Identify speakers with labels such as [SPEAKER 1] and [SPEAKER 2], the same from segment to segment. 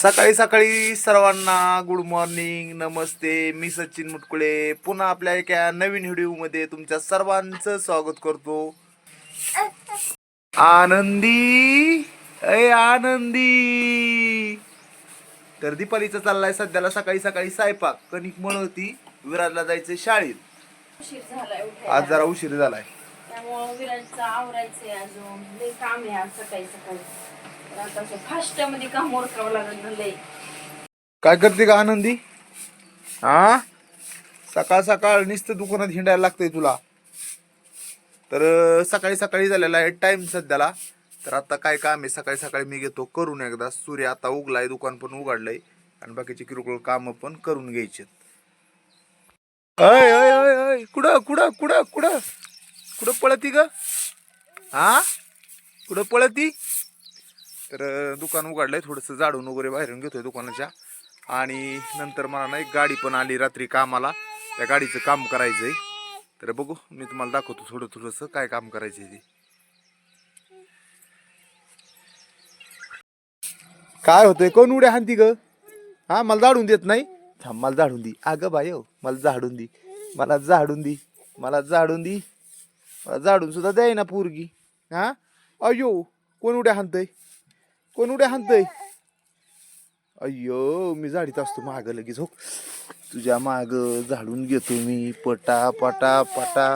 [SPEAKER 1] सकाळी सकाळी सर्वांना गुड मॉर्निंग, नमस्ते. मी सचिन मुटकुळे पुन्हा आपल्या एका नवीन व्हिडिओमध्ये तुमच्या सर्वांचं स्वागत करतो. आनंदी अय आनंदी. तर दीपालीचा चाललाय सध्याला सकाळी सकाळी स्वयंपाक. कणिक मळवती, विराजला जायचंय शाळेत. आज जरा उशीर झालाय
[SPEAKER 2] त्यामुळे विराजचं आवरायचंय, अजून लय काम आहे आज सकाळी सकाळी. आता फास्ट मध्ये काम ओरकावं लागलं लय.
[SPEAKER 1] काय करते का आनंदी? हा, सकाळ सकाळ नुसतं दुकानात हिंडायला लागतंय तुला. तर सकाळी सकाळी झालेला आहे टाइम सध्याला. तर आता काय काम आहे सकाळी सकाळी मी घेतो करून एकदा. सूर्य आता उगलाय, दुकान पण उघडलंय आणि बाकीचे किरकोळ काम पण करून घ्यायचे. अय अय अय अय कुठं कुठं कुठं कुठं कुठं पळती ग? हा, कुठं पळती? तर दुकान उघडलंय, थोडंसं झाडून वगैरे बाहेरून घेतोय दुकानाच्या. आणि नंतर मला ना एक गाडी पण आली रात्री कामाला, त्या गाडीचं काम करायचंय. तर बघू, मी तुम्हाला दाखवतो थोडं थोडंसं काय काम करायचंय ते. काय होतंय? कोण उड्या हाणती ग? हा, मला झाडून देत नाही. थांब, मला झाडून दी. अगं बाय, मला झाडून दी, मला झाडून दी, मला झाडून दी. मला झाडून सुद्धा द्याय ना पोरगी. हा, अयो, कोण उड्या हाणतय? कोण उड्या हाणतय? अय्यो, मी झाडीत असतो माग लगेच. हो, तुझ्या माग झाडून घेतो मी पटा पटा पटा.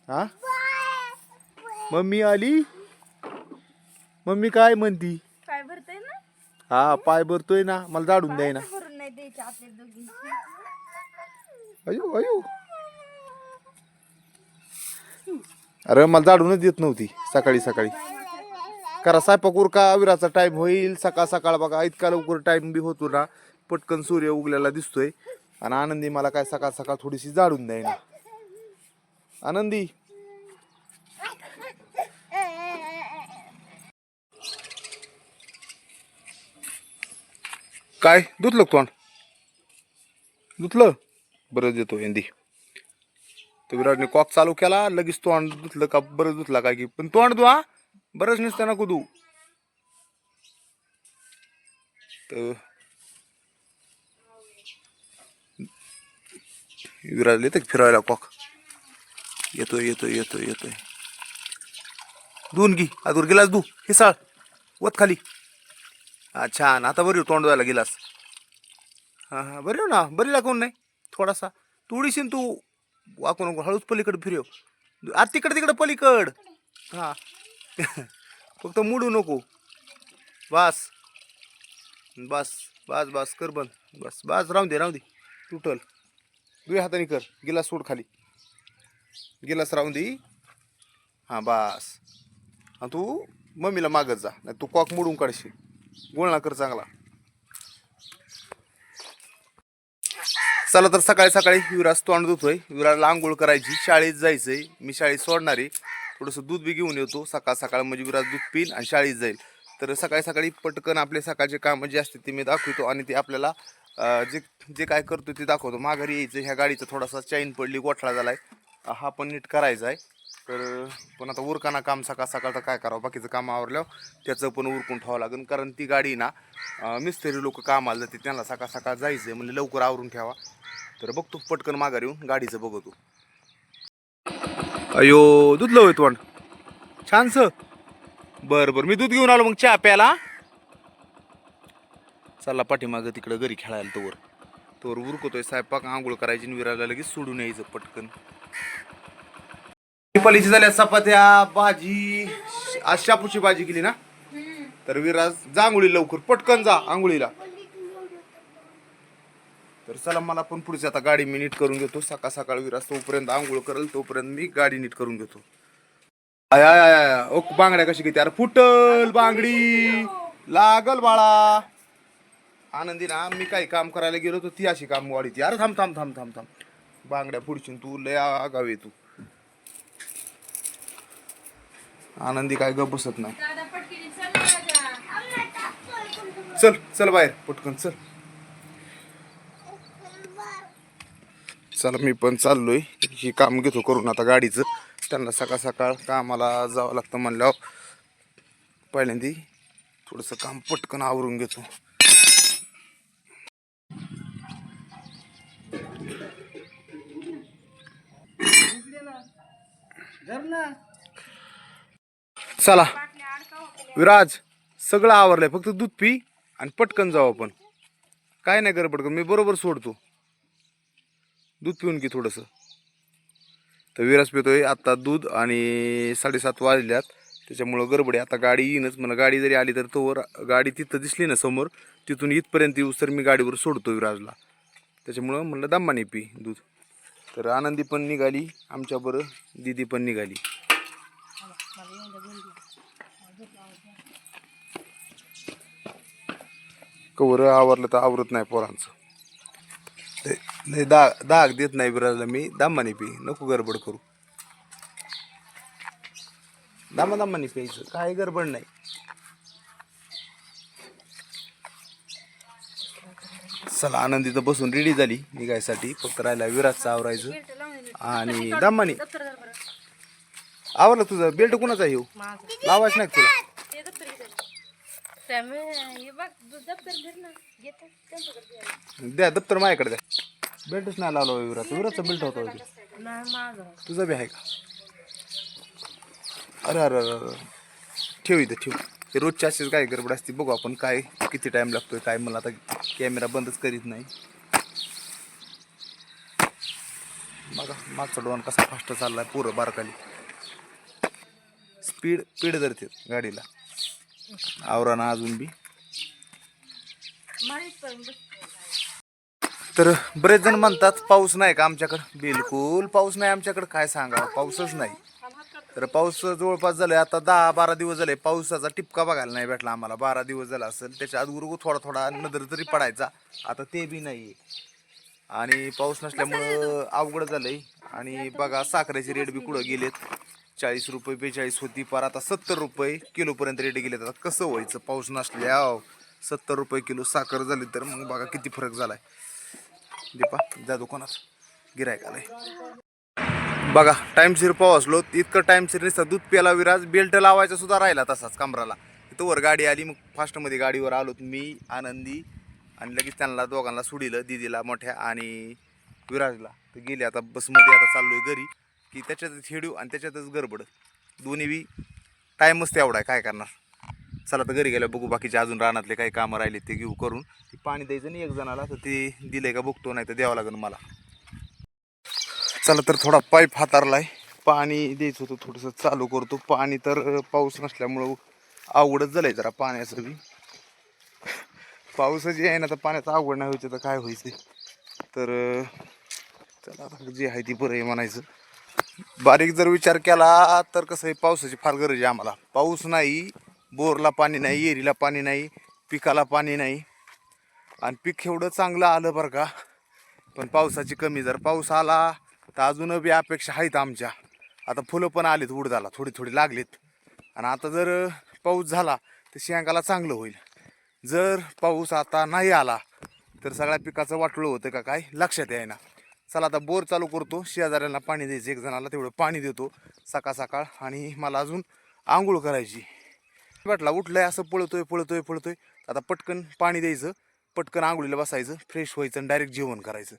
[SPEAKER 1] हा, मम्मी आली. मम्मी काय म्हणती?
[SPEAKER 2] काय भरतय ना?
[SPEAKER 1] हा, पाय भरतोय ना, मला झाडून द्याय ना.
[SPEAKER 2] भरून नाही द्यायचे आपल्या दोघी.
[SPEAKER 1] अयो अयो, अरे मला झाडूनच देत नव्हती सकाळी सकाळी. करा स्वयंपाक उरका, विराचा टाइम होईल. सकाळ सकाळ बघा, इतका लवकर टाइम बी होतो ना, पटकन सूर्य उगलेला दिसतोय. आणि आनंदी मला काय सकाळ सकाळ थोडीशी झाडून द्याय ना. आनंदी, काय धुतलं तोंड? धुतलं? बरं देतो हिंदी. तर विराटने कॉक चालू केला, लगेच तोंड धुतलं का? बरं धुतला काय की, पण तोंड धुवा, बरंच नसतं ना कुदू. तर विराज येतं फिरायला कॉक. येतोय येतोय येतोय येतोय. धुवून घे, आदूर गिलास धु, हिसाळ वत खाली. हा, छान. आता बरी तोंड धुवायला गिलास. हा हा, बरी हो ना, बरी लागून नाही थोडासा. थोडीशी तू वाकू नको, हळूच पलीकडे फिरव. आता तिकडे तिकडे पलीकड. हा, फक्त मुडू नको. बस बस बस बस, कर बंद. बस बस, राहून दे राहून दे, तुटल. दुई हाताने कर, गिलास सोड खाली, गिलास राहून दे. हा बस. हा, तू मम्मीला मागत जा, नाही तू कॉक मोडून काढशील. गोळणा कर चांगला. चला तर सकाळी सकाळी विराज तोंड धुतोय, विराजला आंघोळ करायची, शाळेत जायचंय. मी शाळेत सोडणारे, थोडंसं दूध बी घेऊन येतो सकाळ सकाळ, म्हणजे विराज दूध पिईल आणि शाळेत जाईल. तर सकाळी सकाळी पटकन आपले सकाळचे कामं जे असते ते मी दाखवतो आणि ते आपल्याला जे जे काय करतो ते दाखवतो. माघारी यायचं, ह्या गाडीचा थोडासा चैन पडली, गोठळा झालाय, हा पण नीट करायचा आहे. तर पण आता उरकाना काम सकाळ सकाळ, तर काय करावं, बाकीचं काम आवरल्यावर त्याचं पण उरकून ठेवावं लागेल. कारण ती गाडी ना मिस्त्री लोक कामाला जाते, त्यांना सकाळ सकाळ जायचं आहे, म्हणजे लवकर आवरून ठेवा. तर बघतो पटकन माघार येऊन गाडीचं बघतो. अयो, दूध लवय तोंड छानस. बरं बरं, मी दूध घेऊन आलो, मग चहा प्याला. चला पाठीमागं तिकडं घरी खेळायला. तोवर तोवर उरकतोय स्वयंपाक, आंघोळ करायची, विराला लगेच सोडून यायचं पटकन. दीपालीची झाल्या चपात्या, भाजी. आज शापूची भाजी केली ना. तर विराज जा आंघोळी, लवकर पटकन जा आंघोळीला. तर चला, मला पण पुढची आता गाडी मी नीट करून घेतो. सकाळ सकाळ विराज तोपर्यंत आंघोळ करेल, तोपर्यंत मी गाडी नीट करून घेतो. आय आय आय, ओ बांगड्या कशी किती? अरे फुटल बांगडी, लागल बाळा. आनंदी ना, मी काही काम करायला गेलो तर ती अशी काम वाढीची. अरे थांब थांब थांब थांब थांब, बांगड्या पुढची, तू लय आगावी तू. आनंदी काय गप बसत नाही. चल चल बाहेर पटकन चल. चला, मी पण चाललोय, ही काम घेतो करून आता गाडीचं. त्यांना सकाळ सकाळ कामाला जावं लागतं म्हणल्यावर पहिल्यांदा थोडंसं काम पटकन आवरून घेतो. चला विराज, सगळं आवरलंय, फक्त दूध पी आणि पटकन जाऊ आपण. काय नाही गडबड कर, मी बरोबर सोडतो. दूध पिऊन घे थोडंसं. तर विराज पितोय आता दूध आणि 7:30 वाजल्यात, त्याच्यामुळं गडबड आहे. आता गाडी येईनच, मला गाडी जरी आली तर तोवर गाडी तिथं दिसली ना समोर, तिथून इथपर्यंत येऊस तर मी गाडीवर सोडतो विराजला. त्याच्यामुळं म्हणलं दम्माने पी दूध. तर आनंदी पण निघाली आमच्याबरोबर, दीदी पण निघाली. कवर आवरलं तर आवरत नाही पोरांचं. नाही दाग देत नाही विराजला मी, दामाने पी, नको गडबड करू. दामाने प्यायचं, काय गडबड नाही. चला आनंदी तर बसून रेडी झाली निघायसाठी, फक्त राहिला विराजचं आवरायचं आणि दामाने. आवरलं तुझं? बेल्ट कुणाचा येऊ लावायच नाही तुला? द्या दप्तर माझ्याकडे द्या. बेल्टच नाही लावला विराज. विराजचा बेल्ट होता तुझा बी आहे का? अरे अरे अरे ठेव इथं ठेव. हे रोजच्या अशीच काय गडबड असते, बघू आपण काय किती टाइम लागतोय काय. मला आता कॅमेरा बंदच करीत नाही. बघा मागचा डोन कसा फास्ट चाललाय, पुरं बारकाली स्पीड धरते गाडीला. आवराना अजून बी. तर बरेच जण म्हणतात पाऊस नाही का आमच्याकडं. बिलकुल पाऊस नाही आमच्याकडं, काय सांगा, पाऊसच नाही. तर पाऊस जवळपास झालाय आता 10-12 दिवस झाले, पावसाचा टिपका बघायला नाही भेटला आम्हाला. 12 दिवस झाला असेल. त्याच्या अगोदर थोडा थोडा नजर तरी पडायचा, आता ते बी नाही. आणि पाऊस नसल्यामुळं अवघड झालंय. आणि बघा साखरेचे रेट बी कुठं गेलेत. 40 रुपये 42 होती, पर आता 70 रुपये किलोपर्यंत रेट गेलेत. आता कसं व्हायचं पाऊस नसल्या? 70 रुपये किलो साखर झाली तर मग बघा किती फरक झालाय. दीपा जा दुकानात, गिरायक आलाय. बघा टाइमशीर पोहोचलो. इतकं टाइमशीर नसतं दूध प्याला विराज, बेल्ट लावायचा सुद्धा राहिला तसाच कमराला. इथं वर गाडी आली, मग फास्टमध्ये गाडीवर आलो मी, आनंदी, आणि लगेच त्यांना दोघांना सोडिलं, दीदीला मोठ्या आणि विराजला. तर गेले आता बसमध्ये. आता चाललोय घरी, की त्याच्यातच हेडू आणि त्याच्यातच गडबड, दोन्ही बी टाईमच तेवढा आहे, काय करणार. चला तर घरी गेल्या बघू बाकीचे अजून रानातले काही कामं राहिले ते घेऊ करून. ते पाणी द्यायचं नाही एक जणाला, तर ते दिलंय का बघतो, नाही तर द्यावं लागेल मला. चला तर थोडा पाईप हातारलाय, पाणी द्यायचं होतं थोडंसं, चालू करतो. पाणी तर पाऊस नसल्यामुळं अवघडच झालंय जरा पाण्याचं बी. पाऊसच आहे ना, तर पाण्याचं अवघड नाही व्हायचं तर काय व्हायचं. तर चला आता जे आहे ती बरं आहे म्हणायचं. बारीक जर विचार केला तर कसं आहे, पावसाची फार गरज आहे आम्हाला. पाऊस नाही, बोरला पाणी नाही, येरीला पाणी नाही, पिकाला पाणी नाही. आणि पीक एवढं चांगलं आलं बरं का, पण पावसाची कमी. जर पाऊस आला तर अजून बी अपेक्षा आहेत आमच्या. आता फुलं पण आलीत उडदाला, थोडी थोडी लागलीत. आणि आता जर पाऊस झाला तर शेंगाला चांगलं होईल. जर पाऊस आता नाही आला तर सगळ्या पिकाचं वाटोळं होतं का काय लक्षात येईना. चला आता बोर चालू करतो. शेजाऱ्यांना पाणी द्यायचं, एक जणाला तेवढं पाणी देतो सकाळ सकाळ. आणि मला अजून आंघोळ करायची. भेटला उठलंय असं पळतोय. आता पटकन पाणी द्यायचं, पटकन आंघोळीला बसायचं, फ्रेश व्हायचं आणि डायरेक्ट जेवण करायचं.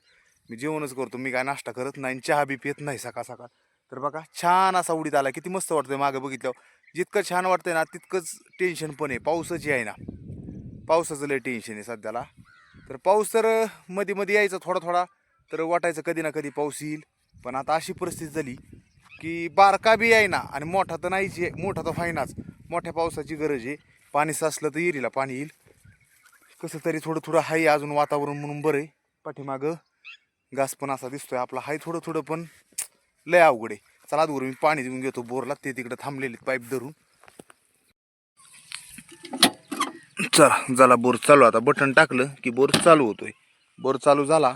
[SPEAKER 1] मी जेवणच करतो, मी काय नाश्ता करत नाही, चहा बी पित नाही सकाळ सकाळ. तर बघा छान असा उडीत आला, किती मस्त वाटतंय. मागं बघितल्यावर जितकं छान वाटतंय ना, तितकंच टेन्शन पण आहे. पावसाची आहे ना, पावसाचं लय टेन्शन आहे सध्याला. तर पाऊस तर मध्ये मध्ये यायचा थोडा थोडा, तर वाटायचं कधी ना कधी पाऊस येईल. पण आता अशी परिस्थिती झाली की बारका बी आहे ना आणि मोठा तर नाहीच आहे. मोठा तर फायनाच, मोठ्या पावसाची गरज आहे. पाणी साचलं तर येरीला पाणी येईल. कसं तरी थोडं थोडं आहे अजून वातावरण म्हणून बरं आहे. पाठीमागं घास पण असा दिसतोय आपला, हाय थोडं थोडं, पण लय अवघड आहे. चला दूर मी पाणी देऊन घेतो बोरला, ते तिकडे थांबलेले पाईप धरून. चला झाला बोर चालू. आता बटन टाकलं की बोर चालू होतोय. बोर चालू झाला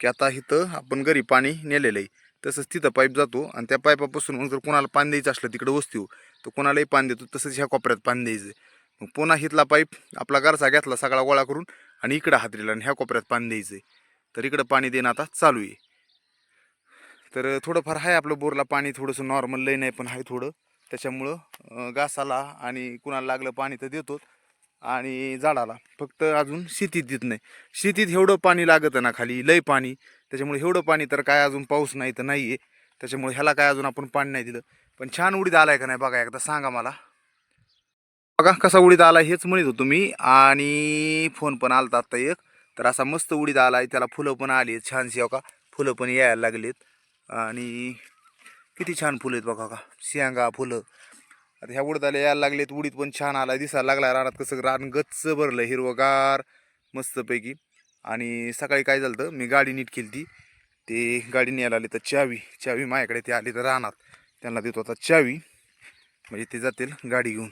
[SPEAKER 1] की आता इथं आपण घरी पाणी नेलेलं आहे, तसंच तिथं पाईप जातो. आणि त्या पाईपापासून मग जर कोणाला पाणी द्यायचं असलं तिकडे वस्तीवर, तर कोणालाही पाणी देतो. तसंच ह्या कोपऱ्यात पाणी द्यायचं. मग पुन्हा इथला पाईप आपला घरचा घेतला सगळा गोळा करून आणि इकडं हातरीला आणि ह्या कोपऱ्यात पाणी द्यायचं. तर इकडं पाणी देणं आता चालू आहे. तर थोडंफार आहे आपलं बोरला पाणी, थोडंसं नॉर्मल लय नाही पण आहे थोडं. त्याच्यामुळं घासाला आणि कुणाला लागलं पाणी तर देतो. आणि झाडाला. फक्त अजून शेतीत देत नाही. शेतीत एवढं पाणी लागतं ना खाली, लय पाणी. त्याच्यामुळे एवढं पाणी तर काय अजून पाऊस नाही तर नाही आहे. त्याच्यामुळे ह्याला काय अजून आपण पाणी नाही दिलं. पण छान उडीद आलाय का नाही बघा एकदा सांगा मला. बघा कसा उडीद आला हेच म्हणत होतो मी. आणि फोन पण आलता आता एक. तर असा मस्त उडीद आलाय. त्याला फुलं पण आली आहेत छानशी. का फुलं पण यायला लागलेत. आणि किती छान फुलं आहेत बघा का, शेंगा फुलं. आता ह्या उडदाला यायला लागलेत. उडीद पण छान आला, दिसायला लागला. रानात कसं रान गच्च भरलं हिरवगार मस्तपैकी. आणि सकाळी काय झालं तर मी गाडी नीट केली ती, ते गाडी न्यायला आली तर चावी माझ्याकडे ते आली तर रानात. त्यांना देतो आता चावी, म्हणजे ते जातील गाडी घेऊन.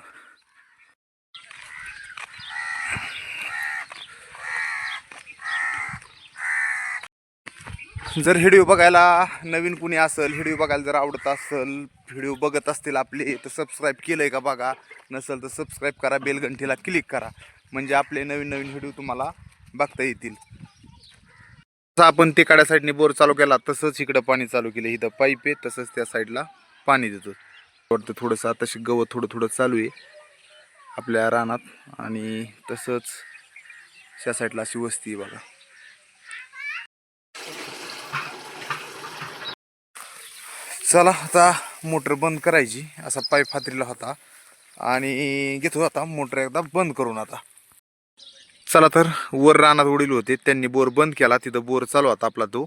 [SPEAKER 1] जर व्हिडिओ बघायला नवीन कुणी असेल, व्हिडिओ बघायला जर आवडत असेल, व्हिडिओ बघत असतील आपले तर सबस्क्राईब केलं आहे का बघा. नसेल तर सबस्क्राईब करा, बेलघंटीला क्लिक करा, म्हणजे आपले नवीन नवीन व्हिडिओ तुम्हाला बघता येतील. जसं आपण ते काड्या साईडने बोर चालू केला तसंच इकडं पाणी चालू केलं. इथं पाईप आहे, तसंच त्या साईडला पाणी देतो. वाटतं थोडंसं आताशी गवत थोडं थोडं चालू आहे आपल्या रानात. आणि तसंच त्या साईडला अशी वस्ती आहे बघा. चला आता मोटर बंद करायची. असा पाईप हातरीला होता आणि घेतो आता मोटर एकदा बंद करून. आता चला तर वर रानात उडील होते, त्यांनी बोर बंद केला. तिथं बोर चालू होता आपला तो.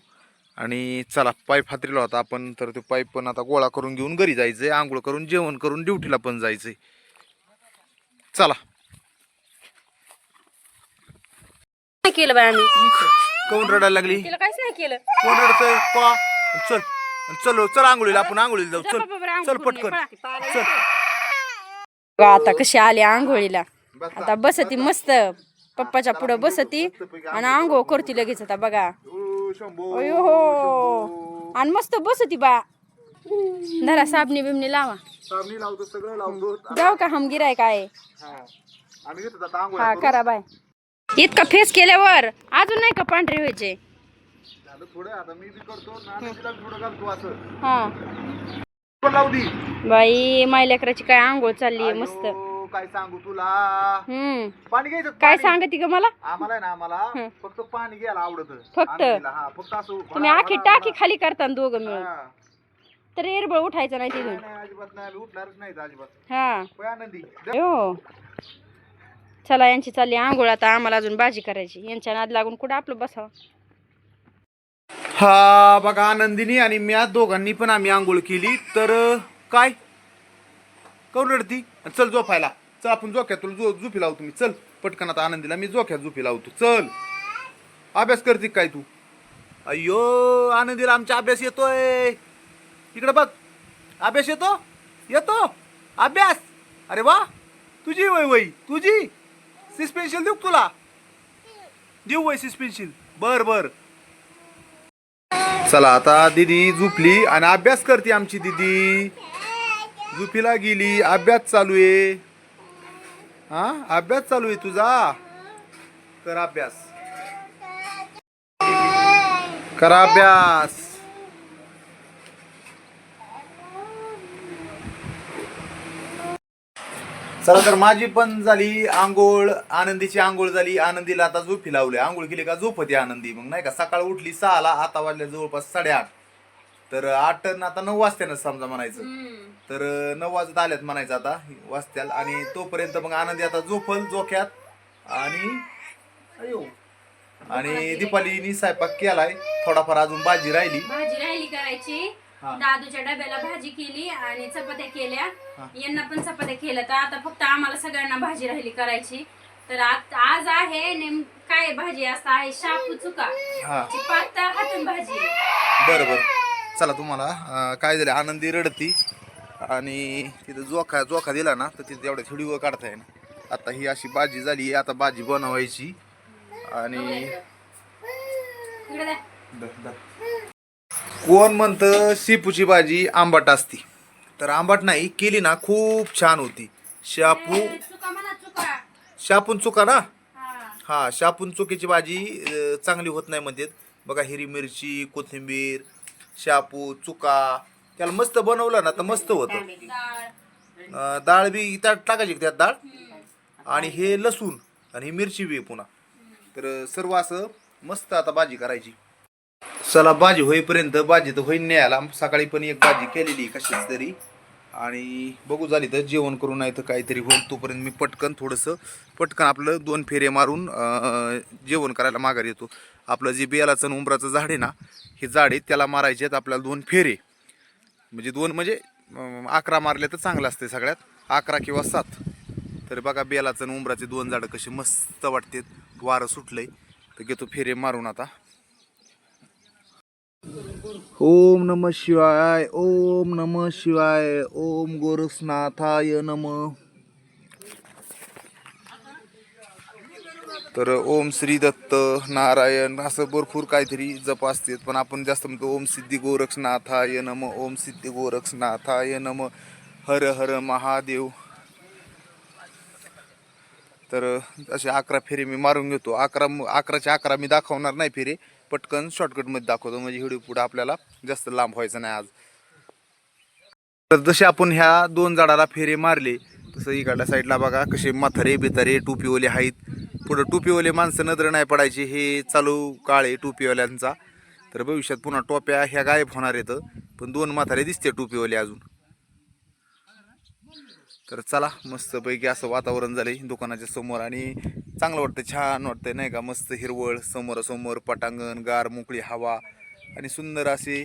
[SPEAKER 1] आणि चला पाईप हातरीला होता आपण, तर तो पाईप पण आता गोळा करून घेऊन घरी जायचंय. आंघोळ करून जेवण करून ड्युटीला पण जायचंय. चला.
[SPEAKER 2] नाही केलं बाय आम्ही.
[SPEAKER 1] कोण रडायला लागली?
[SPEAKER 2] तिला काहीच नाही केलं.
[SPEAKER 1] कोण रडतंय? पा चल चल चल आंघोळीला, आपण आंघोळीला जाऊ. चल चल पटकन चल.
[SPEAKER 2] आता कशी आली आंघोळीला. आता बसती मस्त पप्पाच्या पुढं बसती आणि आंघोळ करती लगेच. आता बघा अयो हो, आणि मस्त बसती बा. धरा साबणी बिबणी लावा.
[SPEAKER 1] साबणी लावतो, सगळं लावतो.
[SPEAKER 2] जाऊ का हम गिराय काय.
[SPEAKER 1] आम्ही घेतो आता आंघोळ.
[SPEAKER 2] हा करा बाय. इतका फेस केल्यावर अजून नाही का पांढरे व्हायचे.
[SPEAKER 1] झालं थोडं, आता मी बी करतो ना, तिला थोडं घालतो असं.
[SPEAKER 2] हा
[SPEAKER 1] पण लावू दी
[SPEAKER 2] बाई, माय लेकराची काय आंघोळ चालली मस्त.
[SPEAKER 1] काय सांगू तुला. पाणी घ्यायचं.
[SPEAKER 2] काय सांगते ग मला.
[SPEAKER 1] आम्हाला आहे ना, आम्हाला फक्त पाणी घ्यायला आवडत.
[SPEAKER 2] फक्त
[SPEAKER 1] फक्त असं
[SPEAKER 2] तुम्ही आखी टाकी खाली करता दोघं मिळून, तर एरबळ उठायचं नाही तिथून.
[SPEAKER 1] अजिबात नाही, उठणारच नाही अजिबात.
[SPEAKER 2] हा
[SPEAKER 1] आनंदी
[SPEAKER 2] हो. चला यांची चालली आंघोळ. आता आम्हाला अजून भाजी करायची. यांच्या नाद लागून कुठं आपलं बसावं.
[SPEAKER 1] हा बघा, आनंदीनी आणि मी दोघांनी पण आम्ही आंघोळ केली. तर काय करून रडती. चल झोपायला. चल आपण झोक्यात तुला झोपी लावतो मी. चल पटकन. आता आनंदीला मी झोक्यात झोपी लावतो. चल. अभ्यास करते काय तू. अय्यो आनंदीला आमचा अभ्यास येतोय. इकडे बघ, अभ्यास येतो येतो अभ्यास. अरे वा, तुझी वय वय तुझी. सस्पेन्शन देऊ तुला. देऊ वय सस्पेन्शन. बर बर. चला आता दीदी झोपली आणि अभ्यास करते आमची दीदी. झोपीला गेली. अभ्यास चालू आहे. हा अभ्यास चालू आहे तुझा. कर अभ्यास, कर अभ्यास. चला तर माझी पण झाली आंघोळ, आनंदीची आंघोळ झाली. आनंदीला आता झोपी लावली. आंघोळ केली का झोपते आनंदी. मग नाही का, सकाळ उठली 6ला, आता वाजल्या जवळपास 8:30. तर 8 आता 9 वाजत्यानं समजा म्हणायचं. तर 9 वाजत आल्यात म्हणायचं आता वाजत्याल. आणि तोपर्यंत मग आनंदी आता झोपल झोक्यात. आणि अयो, आणि दीपालीनी स्वयंपाक केलाय. थोडाफार अजून भाजी राहिली
[SPEAKER 2] करायची. दादूच्या डब्याला भाजी केली आणि चपात्या केल्या. यांना पण चपात्या केल्या. तर आता फक्त आम्हाला सगळ्यांना भाजी राहिली करायची. तर आज आहे काय भाजी असं आहे, शापू चुका पातळ हातून भाजी.
[SPEAKER 1] बरोबर. चला तुम्हाला काय झालं, आनंदी रडती आणि तिथं जोखा दिला ना, तर तिथे एवढ्या व्हिडिओ काढताय ना. आता ही अशी भाजी झाली. आता भाजी बनवायची. आणि कोण म्हणतं शेपूची भाजी आंबट असती, तर आंबट नाही. केली ना खूप छान होती. शापून चुका ना. हा शापून चुकीची भाजी चांगली होत नाही म्हणतात बघा. हिरवी मिरची, कोथिंबीर, शापू, चुका त्याला मस्त बनवलं ना तर मस्त होतं. डाळ बी त्यात टाकायची त्यात डाळ. आणि हे लसूण आणि ही मिरची बी आहे पुन्हा. तर सर्व असं मस्त आता भाजी करायची. चला भाजी होईपर्यंत, भाजी तर होईन नाही आला. सकाळी पण एक भाजी केलेली कशाच तरी, आणि बघू झाली तर जेवण करून नाही तर काहीतरी होईल. तोपर्यंत मी पटकन आपलं 2 फेरे मारून जेवण करायला माघार येतो. आपलं जे बेलाचं आणि उंबराचं झाड आहे ना, हे झाड आहे त्याला मारायचे आहेत आपल्याला 2 फेरे. म्हणजे 2 म्हणजे 11 मारले तर चांगलं असते सगळ्यात, 11 किंवा 7. तर बघा बेलाचं आणि उंबराचे 2 झाडं कसे मस्त वाटतात. वारं सुटलंय तर घेतो फेरे मारून आता. ओम नमः शिवाय, ओम नमः शिवाय, ओम गोरक्षनाथाय नमः. तर ओम श्री दत्त नारायण असं भरपूर काहीतरी जप असतात, पण आपण जास्त म्हणतो ओम सिद्धी गोरक्षनाथाय नमः, ओम सिद्धी गोरक्षनाथाय नमः, हर हर महादेव. तर असे 11 फेरे मी मारून घेतो. 11च्या 11 मी दाखवणार नाही फेरे, पटकन शॉर्टकटमध्ये दाखवतो म्हणजे व्हिडिओ पुढे आपल्याला जास्त लांब व्हायचं नाही आज. तर जसे आपण ह्या 2 झाडाला फेरे मारले, तसं इकडल्या साईडला बघा कसे म्हातारे बितारे टोपीवाले आहेत. पुढं टोपीवाले माणसं नजर नाही पडायची, हे चालू काळे टोपीवाल्यांचा. तर भविष्यात पुन्हा टोप्या ह्या गायब होणार आहेत, पण 2 म्हातारे दिसते टोपीवाले अजून. तर चला मस्तपैकी असं वातावरण झालंय दुकानाच्या समोर, आणि चांगलं वाटतं, छान वाटतंय नाही का. मस्त हिरवळ, समोरासमोर पटांगण, गार मोकळी हवा आणि सुंदर असे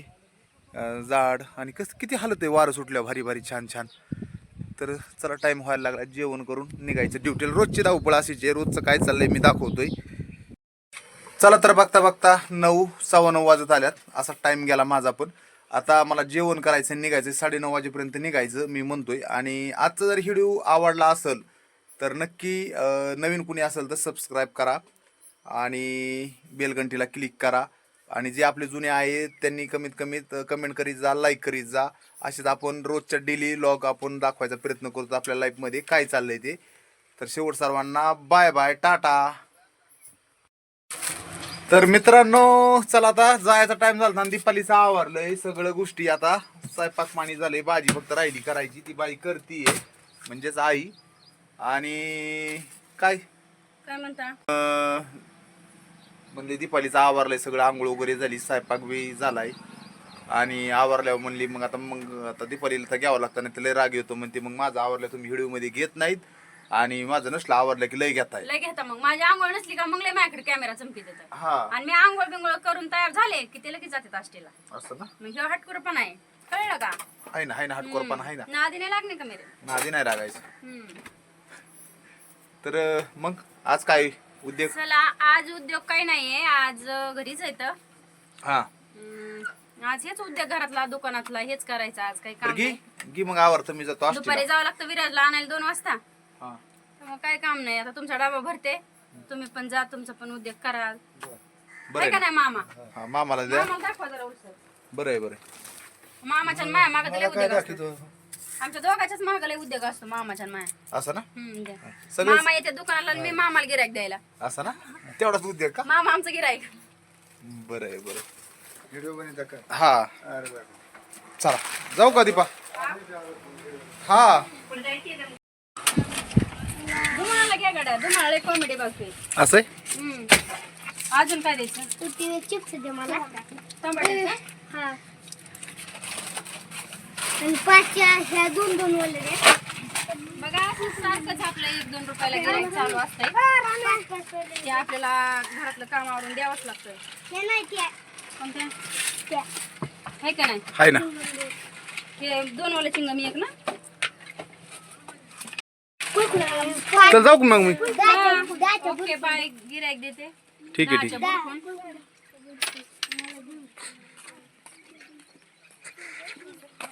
[SPEAKER 1] झाड, आणि किती हालत आहे वारं सुटल्या भारी भारी छान छान. तर चला टाईम व्हायला लागला, जेवण करून निघायचं ड्युटीला. रोजची धावपळ अशीच आहे, रोजचं काय चाललंय मी दाखवतोय. चला तर बघता बघता 9, 9:15 वाजत आल्यात. असा टाईम गेला माझा पण. आता मला जेवण करायचं, निघायचं 9:30 वाजेपर्यंत निघायचं मी म्हणतोय. आणि आजचा जर व्हिडिओ आवडला असेल तर नक्की, नवीन कुणी असेल तर सबस्क्राईब करा आणि बेलघंटीला क्लिक करा. आणि जे आपले जुने आहेत त्यांनी कमीत कमीत कमेंट करीत जा, लाईक करीत जा. असेच आपण रोजच्या डेली व्लॉग आपण दाखवायचा प्रयत्न करतो आपल्या लाईफमध्ये काय चाललंय ते. तर शेवट सर्वांना बाय बाय, टाटा. तर मित्रांनो चला आता जायचा टाइम झाला आणि दीपालीचं आवरलंय सगळं गोष्टी. आता स्वयंपाक पाणी झालंय, भाजी फक्त राहिली करायची, ती बाई करतीये म्हणजेच आई. आणि काय
[SPEAKER 2] काय म्हणता,
[SPEAKER 1] म्हणजे दीपालीचं आवरलंय सगळं, आंघोळ वगैरे झाली, स्वयंपाक बी झालाय. आणि आवरल्यावर म्हणली मग आता दीपालीला तर घ्यावं लागतं, नाही तर लय राग येतो म्हणते. मग माझं आवरलं तुम्ही व्हिडिओ मध्ये घेत नाहीत, आणि माझं नसलं आवरलं की लय घेताय.
[SPEAKER 2] लय घेता. मग माझी आंघोळ नसली का मग लय माझ्याकडे कॅमेरा चमकी देतात.
[SPEAKER 1] हा,
[SPEAKER 2] आणि मी आंघोळ बिंघोळ करून तयार झाले की ते लगेच जाते आष्टीला.
[SPEAKER 1] असं ना,
[SPEAKER 2] म्हणजे हटकुर पण आहे, कळलं का.
[SPEAKER 1] आहे ना हटकोर पण आहे ना,
[SPEAKER 2] नादी नाही लागणे का मेरे.
[SPEAKER 1] नादी नाही लागायचं. तर मग आज काय उद्योग?
[SPEAKER 2] चला आज उद्योग काही नाहीये, आज घरीच आहे तर.
[SPEAKER 1] हा,
[SPEAKER 2] आज हेच उद्योग घरातला दुकानातला हेच करायचं, आज काही काम
[SPEAKER 1] घे
[SPEAKER 2] नाही.
[SPEAKER 1] घे मग आवरतं मी जातो
[SPEAKER 2] दुपारी
[SPEAKER 1] आष्टीला.
[SPEAKER 2] जावं लागतं विराजला आणायला 2 वाजता.
[SPEAKER 1] हा,
[SPEAKER 2] तर मग काय काम नाही, आता तुमचा डबा भरते, तुम्ही पण जा, तुमचा पण उद्योग करा.
[SPEAKER 1] बरं
[SPEAKER 2] आहे का
[SPEAKER 1] आहे
[SPEAKER 2] नाही मामा?
[SPEAKER 1] ना? हा, मामाला द्या.
[SPEAKER 2] मामाला दाखवा जरा उलसर.
[SPEAKER 1] बरं आहे, बरं
[SPEAKER 2] मामाच्या माया मागं लय उद्योग असतो. आमच्या दोघांच्याच मागं लय उद्योग असतो मामाच्या माया.
[SPEAKER 1] आहे. असं ना,
[SPEAKER 2] द्या.
[SPEAKER 1] सगळं
[SPEAKER 2] मामा येते दुकानाला आणि मी मामाला गिरायक द्यायला.
[SPEAKER 1] असं ना, तेवढाच उद्योग का?
[SPEAKER 2] मामा आमचं गिरायक.
[SPEAKER 1] बरं आहे, बरं. हा, चला जाऊ का दीपा? हा,
[SPEAKER 2] धुमाळाला घ्या गाड्या, धुमाळा कॉमेडी बघते.
[SPEAKER 1] असं आहे.
[SPEAKER 2] अजून काय द्यायचं?
[SPEAKER 3] चिप्स दे मला.
[SPEAKER 2] टमाट्याचं?
[SPEAKER 3] हा. आणि 5च्या ह्या 2 वाले दे.
[SPEAKER 2] बघा असं सारखंच आपलं 1-2 रुपयाला गिरायक चालू असतंय. ते आपल्याला घरातलं काम आवरून द्यावंच लागतं.
[SPEAKER 3] हे नाही त्या.
[SPEAKER 2] कोणत्या?
[SPEAKER 3] त्या.
[SPEAKER 2] आहे का नाही?
[SPEAKER 1] आहे ना.
[SPEAKER 2] हे 2 वाले चिंगम एक ना.
[SPEAKER 1] चल जाऊ का मग मी?
[SPEAKER 2] ओके बाय, गिरायक देते.
[SPEAKER 1] ठीक आहे, ठीक आहे.
[SPEAKER 2] 10च्या बुरकून.